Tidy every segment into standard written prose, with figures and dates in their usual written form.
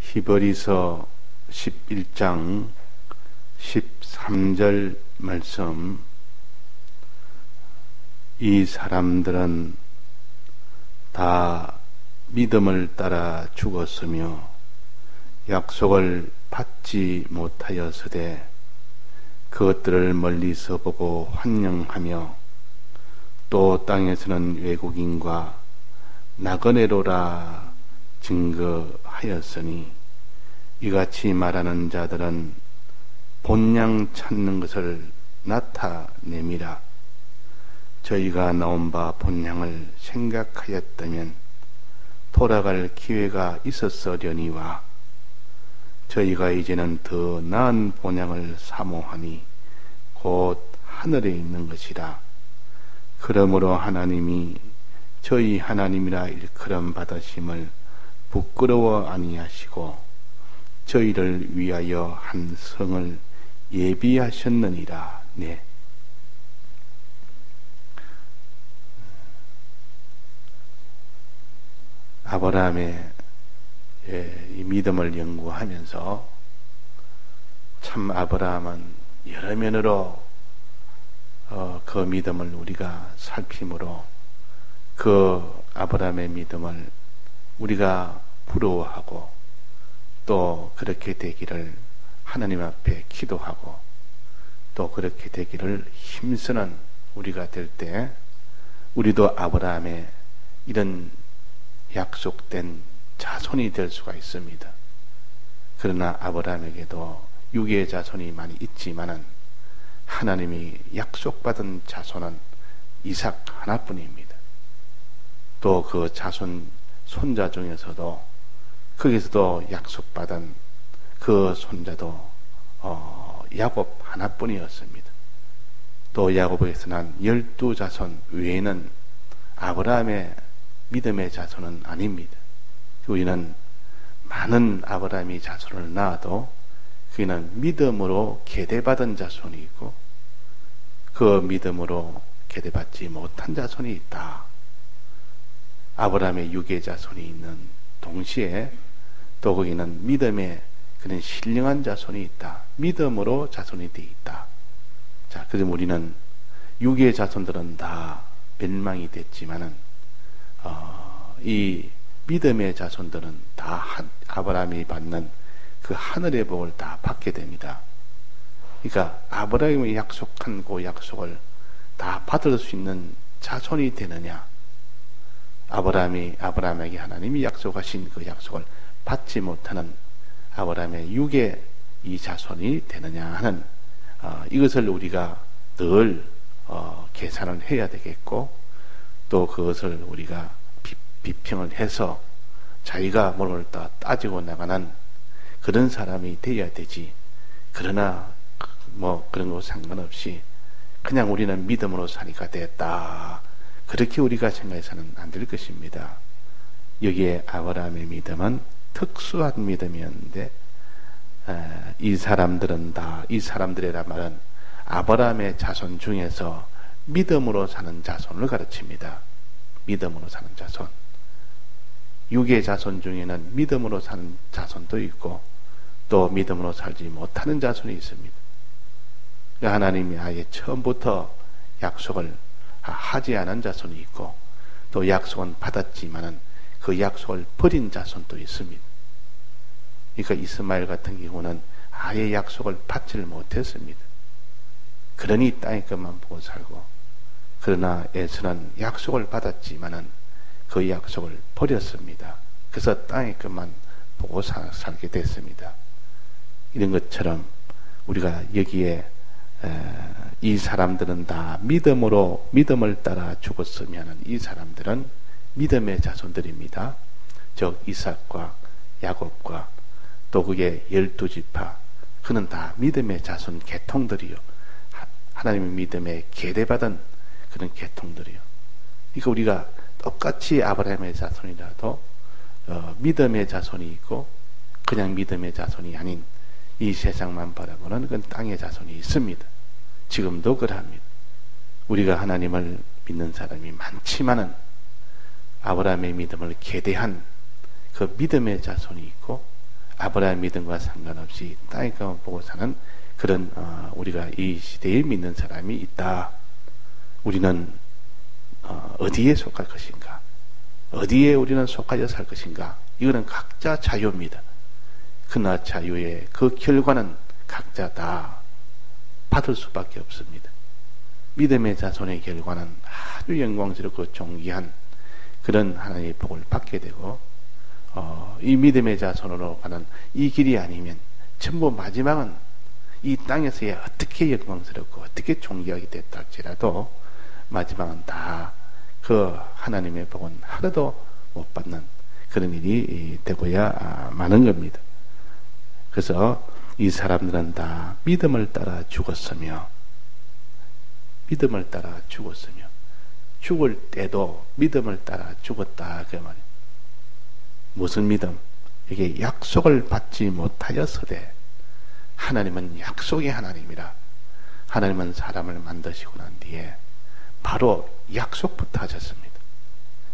히브리서 11장 13절 말씀. 이 사람들은 다 믿음을 따라 죽었으며 약속을 받지 못하였으되 그것들을 멀리서 보고 환영하며 또 땅에서는 외국인과 나그네로라 증거하였으니 이같이 말하는 자들은 본향 찾는 것을 나타내미라. 저희가 나온 바 본향을 생각하였다면 돌아갈 기회가 있었으려니와 저희가 이제는 더 나은 본향을 사모하니 곧 하늘에 있는 것이라. 그러므로 하나님이 저희 하나님이라 일컬음 받으심을 부끄러워 아니하시고 저희를 위하여 한 성을 예비하셨느니라. 네. 아브라함의 이 믿음을 연구하면서 참 아브라함은 여러 면으로 그 믿음을 우리가 살피므로 그 아브라함의 믿음을 우리가 부러워하고 또 그렇게 되기를 하나님 앞에 기도하고 또 그렇게 되기를 힘쓰는 우리가 될 때 우리도 아브라함의 이런 약속된 자손이 될 수가 있습니다. 그러나 아브라함에게도 육의 자손이 많이 있지만은 하나님이 약속받은 자손은 이삭 하나뿐입니다. 또 그 자손 손자 중에서도 거기서도 약속받은 그 손자도 야곱 하나뿐이었습니다. 또 야곱에서 난 12자손 외에는 아브라함의 믿음의 자손은 아닙니다. 우리는 많은 아브라함이 자손을 낳아도 그는 믿음으로 계대받은 자손이 있고 그 믿음으로 계대받지 못한 자손이 있다. 아브라함의 육의 자손이 있는 동시에 또 거기는 믿음의 그런 신령한 자손이 있다. 믿음으로 자손이 되어 있다. 자, 그래서 우리는 육의 자손들은 다 멸망이 됐지만은 이 믿음의 자손들은 다 아브라함이 받는 그 하늘의 복을 다 받게 됩니다. 그러니까 아브라함이 약속한 그 약속을 다 받을 수 있는 자손이 되느냐? 아브라함에게 하나님이 약속하신 그 약속을 받지 못하는 아브라함의 육의 이 자손이 되느냐 하는 이것을 우리가 늘 계산을 해야 되겠고 또 그것을 우리가 비평을 해서 자기가 몸을 따지고 나가는 그런 사람이 되어야 되지. 그러나 뭐 그런 거 상관없이 그냥 우리는 믿음으로 사니까 됐다. 그렇게 우리가 생각해서는 안 될 것입니다. 여기에 아브라함의 믿음은 특수한 믿음이었는데 이 사람들이란 말은 아브라함의 자손 중에서 믿음으로 사는 자손을 가르칩니다. 믿음으로 사는 자손. 육의 자손 중에는 믿음으로 사는 자손도 있고 또 믿음으로 살지 못하는 자손이 있습니다. 하나님이 아예 처음부터 약속을 하지 않은 자손이 있고 또 약속은 받았지만은 그 약속을 버린 자손도 있습니다. 그러니까 이스마엘 같은 경우는 아예 약속을 받지를 못했습니다. 그러니 땅의 것만 보고 살고 그러나 에서는 약속을 받았지만은 그 약속을 버렸습니다. 그래서 땅의 것만 보고 살게 됐습니다. 이런 것처럼 우리가 여기에 이 사람들은 다 믿음을 따라 죽었으면 이 사람들은 믿음의 자손들입니다. 즉 이삭과 야곱과 또 그게 12지파 그는 다 믿음의 자손 계통들이요. 하나님의 믿음에 계대받은 그런 계통들이요. 그러니까 우리가 똑같이 아브라함의 자손이라도 믿음의 자손이 있고 그냥 믿음의 자손이 아닌 이 세상만 바라보는 그건 땅의 자손이 있습니다. 지금도 그러합니다. 우리가 하나님을 믿는 사람이 많지만은 아브라함의 믿음을 계대한 그 믿음의 자손이 있고 아브라함 믿음과 상관없이 땅에 것만 보고 사는 그런 우리가 이 시대에 믿는 사람이 있다. 우리는 어디에 속할 것인가? 어디에 우리는 속하여 살 것인가? 이거는 각자 자유입니다. 그러나 자유의 그 결과는 각자 다 받을 수밖에 없습니다. 믿음의 자손의 결과는 아주 영광스럽고 존귀한 그런 하나님의 복을 받게 되고, 이 믿음의 자손으로 가는 이 길이 아니면 전부 마지막은 이 땅에서야 어떻게 영광스럽고 어떻게 존귀하게 됐다 할지라도 마지막은 다 그 하나님의 복은 하나도 못 받는 그런 일이 되고야 마는 겁니다. 그래서 이 사람들은 다 믿음을 따라 죽었으며 죽을 때도 믿음을 따라 죽었다 그 말이에요. 무슨 믿음? 이게 약속을 받지 못하였으되 하나님은 약속의 하나님이라. 하나님은 사람을 만드시고 난 뒤에 바로 약속부터 하셨습니다.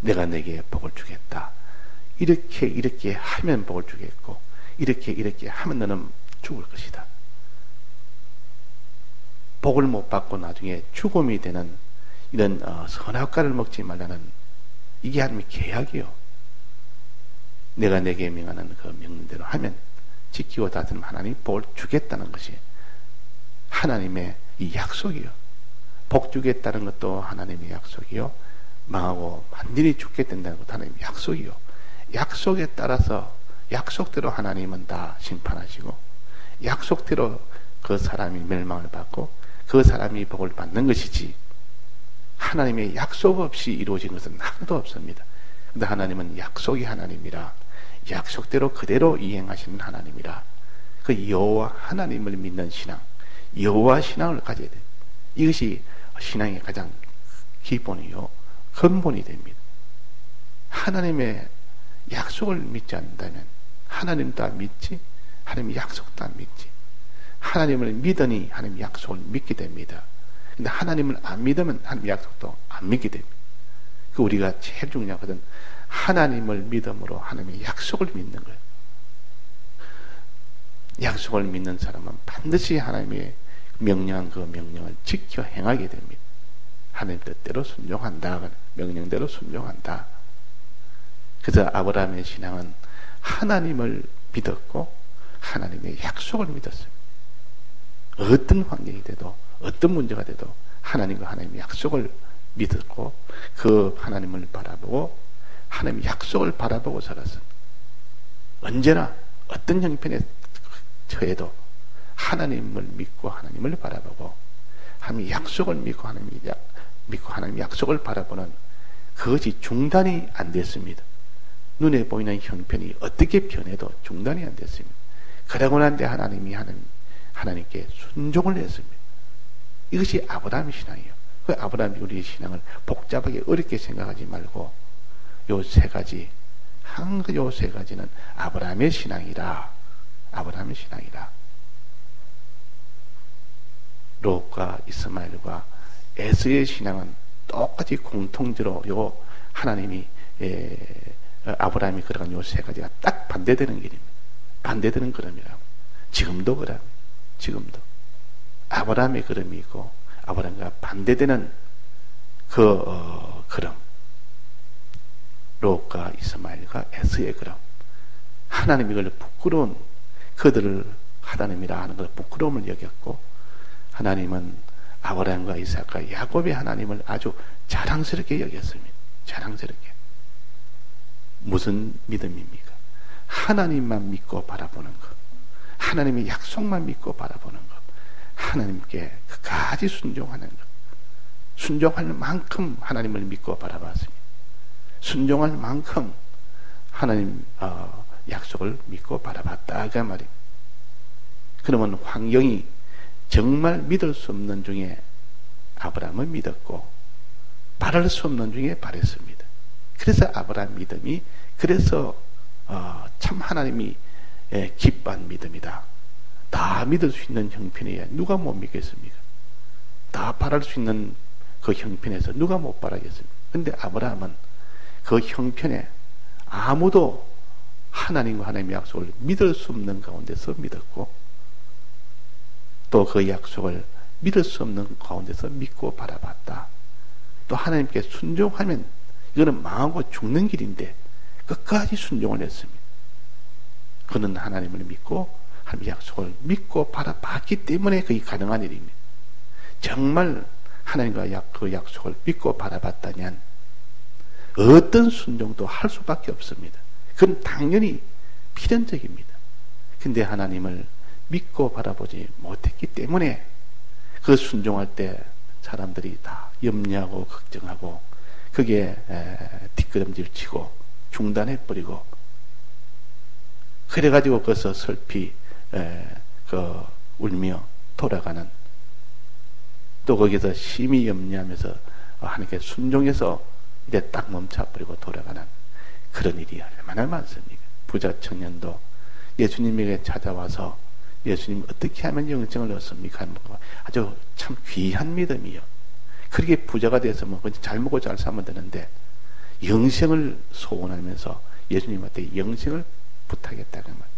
내가 내게 복을 주겠다. 이렇게 하면 복을 주겠고 이렇게 하면 너는 죽을 것이다. 복을 못 받고 나중에 죽음이 되는 이런 선악과를 먹지 말라는, 이게 하나님의 계약이요. 내가 내게 명하는 그 명령대로 하면 지키고 다스리는 하나님이 복을 주겠다는 것이 하나님의 이 약속이요. 복 주겠다는 것도 하나님의 약속이요. 망하고 완전히 죽게 된다는 것도 하나님의 약속이요. 약속에 따라서 약속대로 하나님은 다 심판하시고 약속대로 그 사람이 멸망을 받고 그 사람이 복을 받는 것이지, 하나님의 약속 없이 이루어진 것은 하나도 없습니다. 근데 하나님은 약속이 하나님이라, 약속대로 그대로 이행하시는 하나님이라, 그 여호와 하나님을 믿는 신앙, 여호와 신앙을 가져야 돼요. 이것이 신앙의 가장 기본이요 근본이 됩니다. 하나님의 약속을 믿지 않는다면 하나님도 안 믿지, 하나님의 약속도 안 믿지. 하나님을 믿으니 하나님의 약속을 믿게 됩니다. 근데 하나님을 안 믿으면 하나님의 약속도 안 믿게 됩니다. 그 우리가 제일 중요하거든. 하나님을 믿음으로 하나님의 약속을 믿는 거예요. 약속을 믿는 사람은 반드시 하나님의 명령한 그 명령을 지켜 행하게 됩니다. 하나님 뜻대로 순종한다. 명령대로 순종한다. 그래서 아브라함의 신앙은 하나님을 믿었고 하나님의 약속을 믿었습니다. 어떤 환경이 돼도 어떤 문제가 돼도 하나님과 하나님의 약속을 믿었고 그 하나님을 바라보고 하나님의 약속을 바라보고 살았습니다. 언제나 어떤 형편에 처해도 하나님을 믿고 하나님을 바라보고 하나님의 약속을 믿고 하나님의 약속을 바라보는 그것이 중단이 안 됐습니다. 눈에 보이는 형편이 어떻게 변해도 중단이 안 됐습니다. 그러고 난 뒤에 하나님께 순종을 했습니다. 이것이 아브라함의 신앙이에요. 그 아브라함이 우리의 신앙을 복잡하게 어렵게 생각하지 말고 요 세 가지, 요 세 가지는 아브라함의 신앙이라. 아브라함의 신앙이라. 롯과 이스마엘과 에서의 신앙은 똑같이 공통적으로 요 하나님이 아브라함이 걸어간 요 세 가지가 딱 반대되는 길입니다. 반대되는 걸음이라고. 지금도 그래. 지금도 아브라함의 걸음이 있고 아브라함과 반대되는 그 걸음. 롯과 이스마엘과 에서의 걸음. 하나님이 그걸 부끄러운 그들을 하나님이라 하는 걸 부끄러움을 여겼고 하나님은 아브라함과 이삭과 야곱의 하나님을 아주 자랑스럽게 여겼습니다. 자랑스럽게. 무슨 믿음입니까? 하나님만 믿고 바라보는 것. 하나님의 약속만 믿고 바라보는 것. 하나님께 끝까지 순종하는 것. 순종할 만큼 하나님을 믿고 바라봤습니다. 순종할 만큼 하나님 약속을 믿고 바라봤다 그 말입니다. 그러면 환경이 정말 믿을 수 없는 중에 아브라함은 믿었고 바랄 수 없는 중에 바랬습니다. 그래서 아브라함 믿음이 그래서 참 하나님이 기뻐한 믿음이다. 다 믿을 수 있는 형편이야 누가 못 믿겠습니까? 다 바랄 수 있는 그 형편에서 누가 못 바라겠습니까? 근데 아브라함은 그 형편에 아무도 하나님과 하나님의 약속을 믿을 수 없는 가운데서 믿었고, 또 그 약속을 믿을 수 없는 가운데서 믿고 바라봤다. 또 하나님께 순종하면 이거는 망하고 죽는 길인데 끝까지 순종을 했습니다. 그는 하나님을 믿고 하나님의 약속을 믿고 바라봤기 때문에 그게 가능한 일입니다. 정말 하나님과 그 약속을 믿고 바라봤다면 어떤 순종도 할 수밖에 없습니다. 그건 당연히 필연적입니다. 근데 하나님을 믿고 바라보지 못했기 때문에 그 순종할 때 사람들이 다 염려하고 걱정하고 그게 뒷걸음질 치고 중단해버리고, 그래가지고 거기서 슬피 울며 돌아가는, 또 거기서 심히 염려하면서 하나님께 순종해서 이제 딱 멈춰버리고 돌아가는 그런 일이 얼마나 많습니까? 부자 청년도 예수님에게 찾아와서 예수님 어떻게 하면 영생을 얻습니까? 아주 참 귀한 믿음이요. 그렇게 부자가 돼서 뭐 잘 먹고 잘 살면 되는데 영생을 소원하면서 예수님한테 영생을 부탁했다는 말.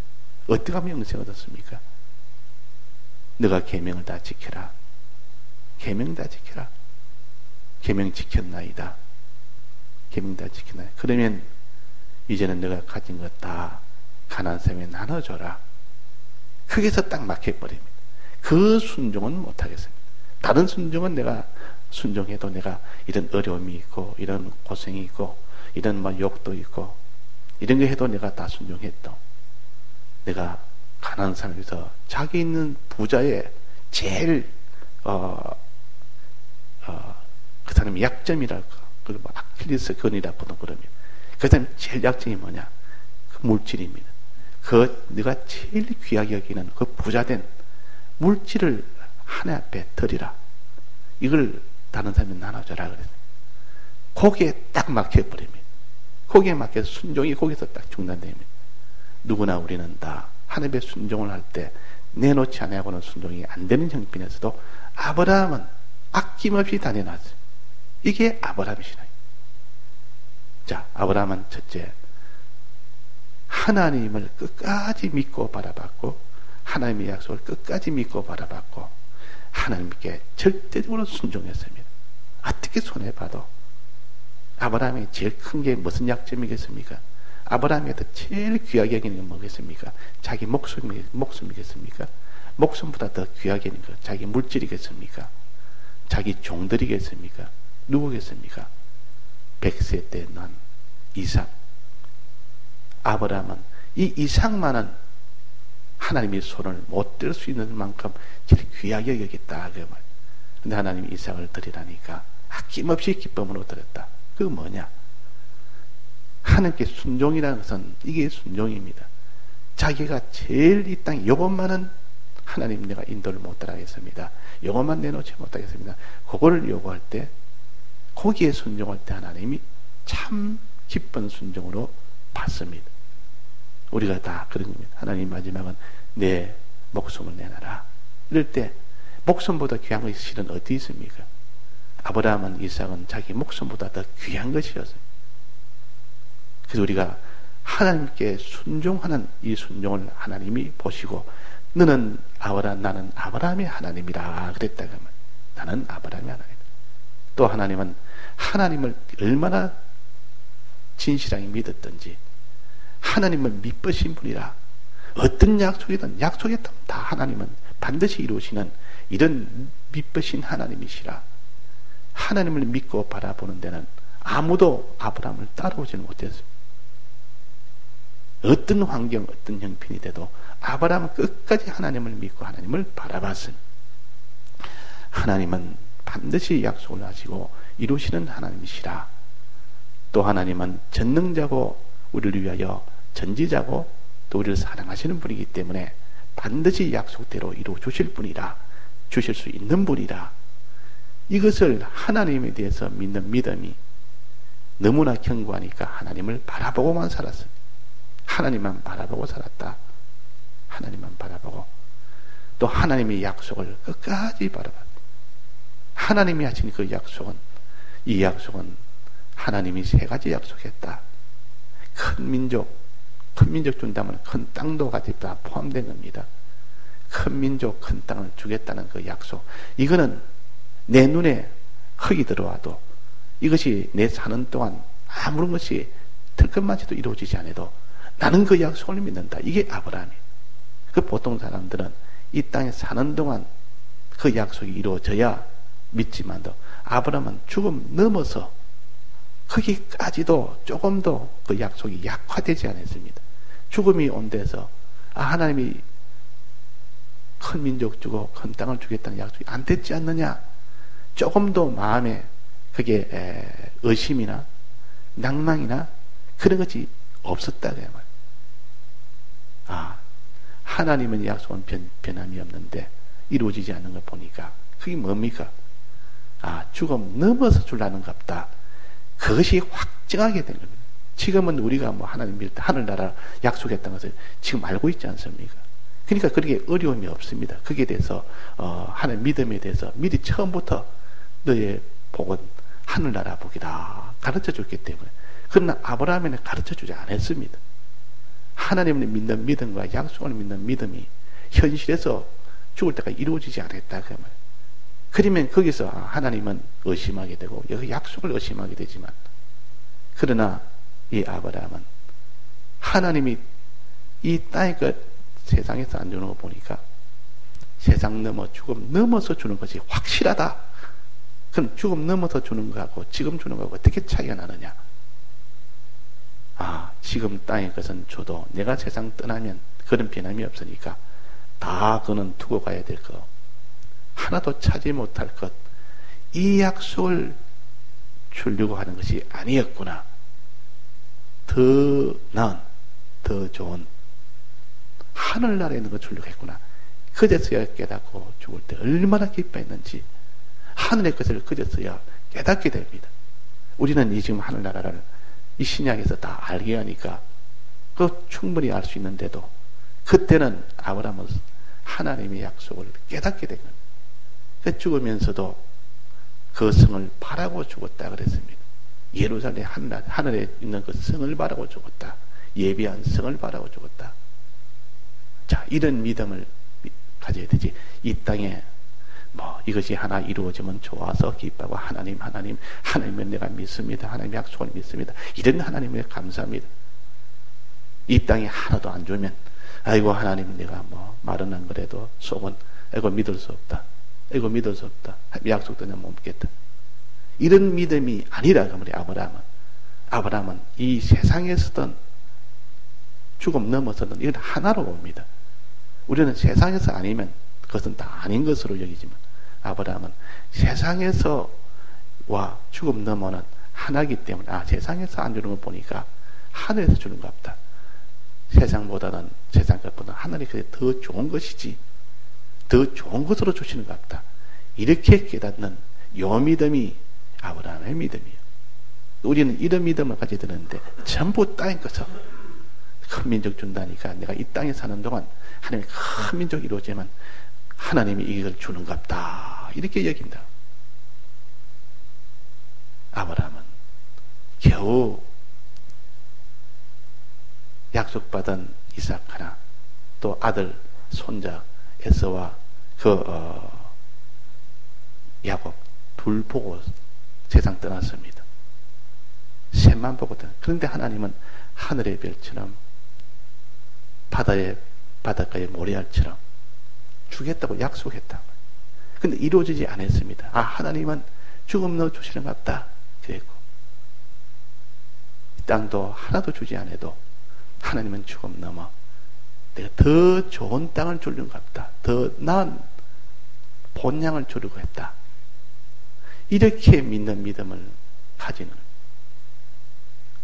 어떻게 하면 영생을 얻습니까? 너가 계명을 다 지켜라. 계명 다 지켜라. 계명 지켰나이다. 계명 다 지켰나이다. 그러면 이제는 너가 가진 것 다 가난한 사람에 나눠줘라. 거기서 딱 막혀버립니다. 그 순종은 못하겠습니다. 다른 순종은 내가 순종해도 내가 이런 어려움이 있고 이런 고생이 있고 이런 뭐 욕도 있고 이런 거 해도 내가 다 순종했도, 내가 가난한 사람에서 자기 있는 부자의 제일 그 사람의 약점이랄까, 그걸 뭐 아킬레스 건이라고도 그럽니다. 그 사람의 제일 약점이 뭐냐? 그 물질입니다. 네가 제일 귀하게 여기는 그 부자된 물질을 하나님 앞에 드리라. 이걸 다른 사람이 나눠줘라 그랬어요. 거기에 딱 막혀버립니다. 거기에 막혀서 순종이 거기서 딱 중단됩니다. 누구나 우리는 다 하나님의 순종을 할 때 내놓지 않아고는 순종이 안 되는 형편에서도 아브라함은 아낌없이 다 내놨어요. 이게 아브라함의 신앙이에요. 자, 아브라함은 첫째, 하나님을 끝까지 믿고 바라봤고, 하나님의 약속을 끝까지 믿고 바라봤고, 하나님께 절대적으로 순종했습니다. 어떻게 손해봐도. 아브라함이 제일 큰 게 무슨 약점이겠습니까? 아브라함에게 제일 귀하게 여기는 게 뭐겠습니까? 자기 목숨이겠습니까? 목숨보다 더 귀하게 여기는 거 자기 물질이겠습니까? 자기 종들이겠습니까? 누구겠습니까? 100세 때 난 이삭. 아브라함은 이 이삭만은 하나님의 손을 못 뗄 수 있는 만큼 제일 귀하게 여겼다. 근데 하나님이 이삭을 드리라니까 아낌없이 기쁨으로 드렸다. 그거 뭐냐? 하나님께 순종이라는 것은 이게 순종입니다. 자기가 제일 이 땅 요것만은 하나님 내가 인도를 못 따라하겠습니다. 요것만 내놓지 못하겠습니다. 그거를 요구할 때, 거기에 순종할 때 하나님이 참 기쁜 순종으로 받습니다. 우리가 다 그런 겁니다. 하나님 마지막은 내 목숨을 내놔라. 이럴 때 목숨보다 귀한 것이 실은 어디 있습니까? 아브라함은, 이삭은 자기 목숨보다 더 귀한 것이었어요. 그래서 우리가 하나님께 순종하는 이 순종을 하나님이 보시고, 너는 나는 아브라함의 하나님이라 그랬다고 하면, 나는 아브라함의 하나님. 또 하나님은 하나님을 얼마나 진실하게 믿었던지, 하나님을 믿으신 분이라, 어떤 약속이든 다 하나님은 반드시 이루시는 이런 믿으신 하나님이시라. 하나님을 믿고 바라보는 데는 아무도 아브라함을 따라오지는 못했어요. 어떤 환경, 어떤 형편이 돼도 아브라함은 끝까지 하나님을 믿고 하나님을 바라봤습니다. 하나님은 반드시 약속을 하시고 이루시는 하나님이시라. 또 하나님은 전능자고 우리를 위하여 전지자고 또 우리를 사랑하시는 분이기 때문에 반드시 약속대로 이루어 주실 분이라, 주실 수 있는 분이라. 이것을 하나님에 대해서 믿는 믿음이 너무나 견고하니까 하나님을 바라보고만 살았어요. 하나님만 바라보고 살았다. 하나님만 바라보고 또 하나님의 약속을 끝까지 바라봤다. 하나님이 하신 그 약속은, 이 약속은 하나님이 세 가지 약속했다. 큰 민족, 큰 민족 준다면 큰 땅도 같이 다 포함된 겁니다. 큰 민족, 큰 땅을 주겠다는 그 약속. 이거는 내 눈에 흙이 들어와도 이것이 내 사는 동안 아무런 것이 들것마치도 이루어지지 않아도 나는 그 약속을 믿는다. 이게 아브라함이에요. 그 보통 사람들은 이 땅에 사는 동안 그 약속이 이루어져야 믿지만도 아브라함은 죽음 넘어서 거기까지도 조금도 그 약속이 약화되지 않았습니다. 죽음이 온 데서 하나님이 큰 민족 주고 큰 땅을 주겠다는 약속이 안 됐지 않느냐, 조금도 마음에 그게 의심이나 낭망이나 그런 것이 없었다 그 말. 하나님은 약속은 변함이 없는데 이루어지지 않는 걸 보니까 그게 뭡니까? 죽음 넘어서 주려는 갑다. 그것이 확증하게 된 겁니다. 지금은 우리가 뭐 하나님 믿을 때 하늘나라 약속했다는 것을 지금 알고 있지 않습니까? 그러니까 그렇게 어려움이 없습니다. 거기에 대해서 하나님 믿음에 대해서 미리 처음부터 너의 복은 하늘나라 복이다 가르쳐 줬기 때문에. 그러나 아브라함에는 가르쳐 주지 않았습니다. 하나님을 믿는 믿음과 약속을 믿는 믿음이 현실에서 죽을 때까지 이루어지지 않았다 그 말. 그러면 거기서 하나님은 의심하게 되고 여기 약속을 의심하게 되지만, 그러나 이 아브라함은 하나님이 이 땅에 세상에서 안 주는 거 보니까 세상 넘어 죽음 넘어서 주는 것이 확실하다. 그럼 죽음 넘어서 주는 거하고 지금 주는 거하고 어떻게 차이가 나느냐? 지금 땅의 것은 줘도 내가 세상 떠나면 그런 변함이 없으니까 다 그는 두고 가야 될 것, 하나도 차지 못할 것, 이 약속을 주려고 하는 것이 아니었구나. 더 나은, 더 좋은 하늘나라에 있는 걸 주려고 했구나. 그제서야 깨닫고 죽을 때 얼마나 기뻐했는지 하늘의 것을 그제서야 깨닫게 됩니다. 우리는 이 지금 하늘나라를 이 신약에서 다 알게 하니까 그 충분히 알 수 있는데도 그때는 아브라함은 하나님의 약속을 깨닫게 된 겁니다. 그 죽으면서도 그 성을 바라고 죽었다 그랬습니다. 예루살렘 하늘에 있는 그 성을 바라고 죽었다. 예비한 성을 바라고 죽었다. 자, 이런 믿음을 가져야 되지. 이 땅에 이것이 하나 이루어지면 좋아서 기뻐하고 하나님은 내가 믿습니다. 하나님 약속을 믿습니다. 이런 하나님에 감사합니다. 이 땅에 하나도 안 주면 아이고 하나님 내가 말은 안 그래도 속은 아이고 믿을 수 없다. 아이고 믿을 수 없다. 약속도 내가 못 믿겠다. 이런 믿음이 아니라 그 말이야. 아브라함은 이 세상에서든 죽음 넘어서든 이건 하나로 봅니다. 우리는 세상에서 아니면 그것은 다 아닌 것으로 여기지만 아브라함은 세상에서와 죽음 넘어는 하나이기 때문에 세상에서 안 주는 걸 보니까 하늘에서 주는 것 같다. 세상 것보다는 하늘이 더 좋은 것이지 더 좋은 것으로 주시는 것 같다. 이렇게 깨닫는 요 믿음이 아브라함의 믿음이에요. 우리는 이런 믿음을 가지게 되는데 전부 땅의 것을 큰 민족 준다니까 내가 이 땅에 사는 동안 하나님이 큰 민족이 이루어지면 하나님이 이걸 주는 것 같다. 이렇게 여긴다. 아브라함은 겨우 약속받은 이삭 하나, 또 아들, 손자 에서와 야곱 둘 보고 세상 떠났습니다. 셋만 보고 떠났. 그런데 하나님은 하늘의 별처럼 바닷가의 모래알처럼 주겠다고 약속했다. 근데 이루어지지 않았습니다. 하나님은 죽음 넣어 주시는 것 같다. 그랬고 이 땅도 하나도 주지 않아도 하나님은 죽음 넘어 내가 더 좋은 땅을 주려는 것 같다. 더 나은 본향을 주려고 했다. 이렇게 믿는 믿음을 가지는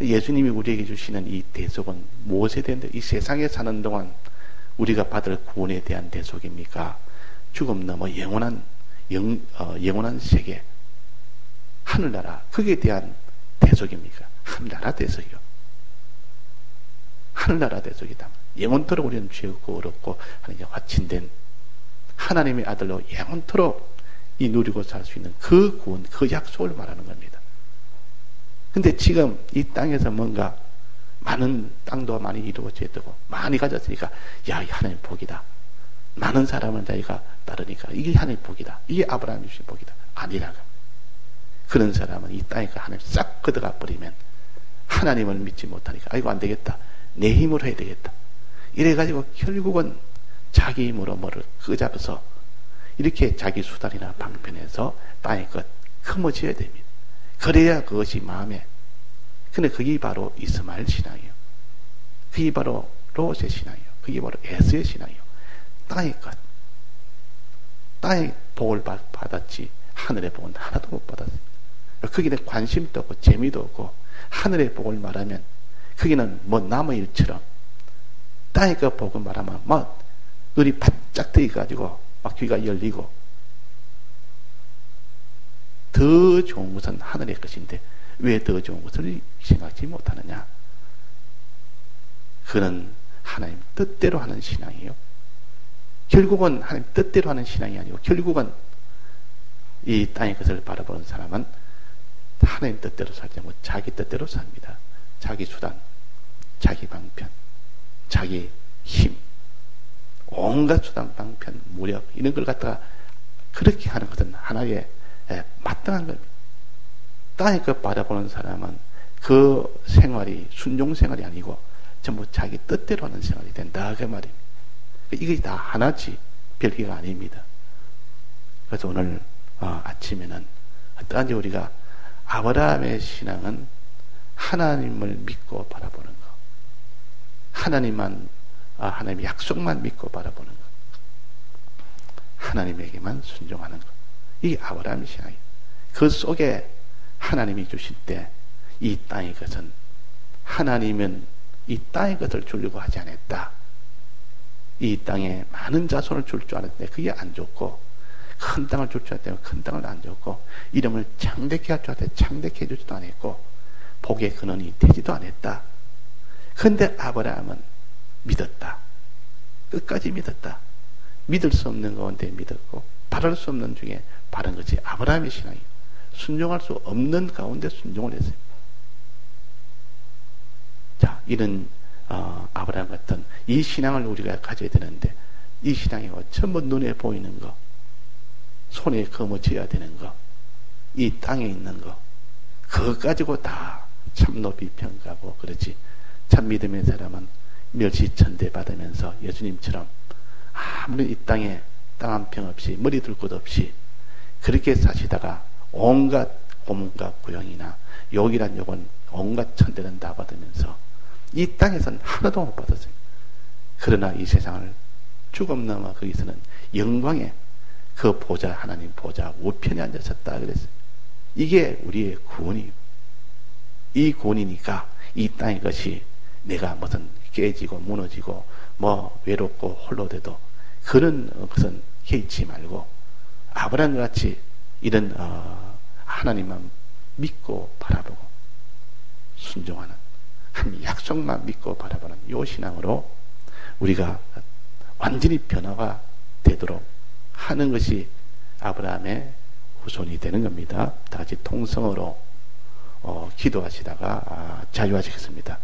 예수님이 우리에게 주시는 이 대속은 무엇에 대한 이 세상에 사는 동안 우리가 받을 구원에 대한 대속입니까? 죽음 넘어 영원한 세계 하늘나라 거기에 대한 대속입니까? 하늘나라 대속이요. 하늘나라 대속이다. 영원토록 우리는 죄없고 어렵고 하나님께 화친된 하나님의 아들로 영원토록 이 누리고 살 수 있는 그 구원, 그 약속을 말하는 겁니다. 근데 지금 이 땅에서 뭔가 많은 땅도 많이 이루어져야 되고 많이 가졌으니까 야, 이 하나님 복이다. 많은 사람을 자기가 따르니까 이게 하나님 복이다. 이게 아브라함이 주신 복이다. 아니라고. 그런 사람은 이 땅에 하나님 싹 걷어가 버리면 하나님을 믿지 못하니까 아이고 안 되겠다. 내 힘으로 해야 되겠다. 이래가지고 결국은 자기 힘으로 뭐를 끄잡아서 이렇게 자기 수단이나 방편에서 땅의 것 커머져야 됩니다. 그래야 그것이 마음에. 근데 그게 바로 이스마엘 신앙이에요. 그게 바로 롯의 신앙이에요. 그게 바로 에스의 신앙이에요. 땅의 것. 땅의 복을 받았지 하늘의 복은 하나도 못 받았어요. 거기는 관심도 없고 재미도 없고 하늘의 복을 말하면 거기는 뭐 남의 일처럼 땅의 그 복을 말하면 막 눈이 바짝 뜨여가지고 막 귀가 열리고 더 좋은 것은 하늘의 것인데 왜 더 좋은 것을 생각지 못하느냐? 그는 하나님 뜻대로 하는 신앙이에요. 결국은 하나님 뜻대로 하는 신앙이 아니고 결국은 이 땅의 것을 바라보는 사람은 하나님 뜻대로 살지 않고 자기 뜻대로 삽니다. 자기 수단, 자기 방편, 자기 힘, 온갖 수단, 방편, 무력 이런 걸 갖다가 그렇게 하는 것은 하나의 마땅한 겁니다. 땅의 것 바라보는 사람은 그 생활이 순종 생활이 아니고 전부 자기 뜻대로 하는 생활이 된다 그 말입니다. 이게 다 하나지 별개가 아닙니다. 그래서 오늘 아침에는 어떠한지 우리가 아브라함의 신앙은 하나님을 믿고 바라보는 것, 하나님만 하나님의 약속만 믿고 바라보는 것, 하나님에게만 순종하는 것, 이게 아브라함의 신앙이에요. 그 속에 하나님이 주실 때 이 땅의 것은 하나님은 이 땅의 것을 주려고 하지 않았다. 이 땅에 많은 자손을 줄 줄 알았는데 그게 안 좋고 큰 땅을 줄 줄 알았는데 큰 땅을 안 줬고 이름을 창대케 할 줄 알았는데 창대케 해주지도 않았고 복의 근원이 되지도 않았다. 그런데 아브라함은 믿었다. 끝까지 믿었다. 믿을 수 없는 가운데 믿었고 바랄 수 없는 중에 바른 것이 아브라함의 신앙이에요. 순종할 수 없는 가운데 순종을 했어요. 자, 이런 아브라함 같은 이 신앙을 우리가 가져야 되는데 이 신앙이 전부 눈에 보이는 거, 손에 거머쥐어야 되는 거, 이 땅에 있는 거 그것 가지고 다 참 높이 평가하고 그렇지. 참 믿음의 사람은 멸시천대 받으면서 예수님처럼 아무리 이 땅에 땅 한 평 없이 머리 둘 곳 없이 그렇게 사시다가 온갖 고문과 구형이나 욕이란 욕은 온갖 천대는 다 받으면서 이 땅에서는 하나도 못 받았어요. 그러나 이 세상을 죽음 넘어 거기서는 영광의 그 보좌, 하나님 보좌 우편에 앉아섰다 그랬어요. 이게 우리의 구원이에요. 이 구원이니까 이 땅의 것이 내가 무슨 깨지고 무너지고 뭐 외롭고 홀로 돼도 그런 것은 개의치 말고 아브라함 같이 이런 하나님만 믿고 바라보고 순종하는 한 약속만 믿고 바라보는 이 신앙으로 우리가 완전히 변화가 되도록 하는 것이 아브라함의 후손이 되는 겁니다. 다 같이 통성으로 기도하시다가 자유하시겠습니다.